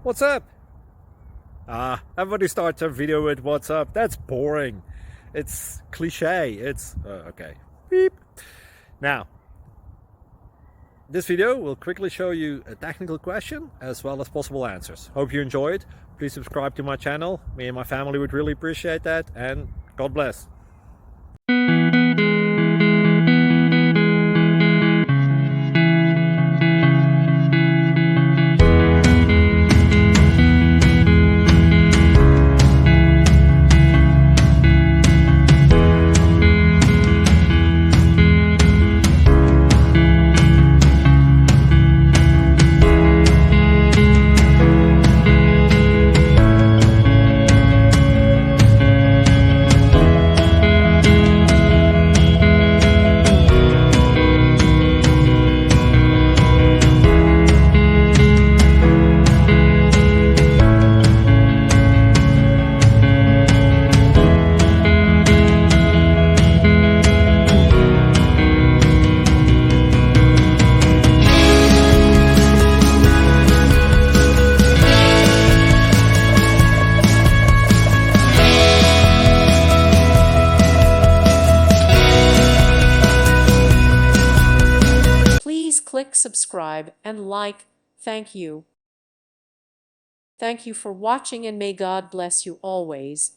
What's up? Everybody starts a video with what's up. That's boring. It's cliche. It's okay. Beep. Now, this video will quickly show you a technical question as well as possible answers. Hope you enjoy it. Please subscribe to my channel. Me and my family would really appreciate that, and God bless. Please click subscribe and like. Thank you. Thank you for watching, and may God bless you always.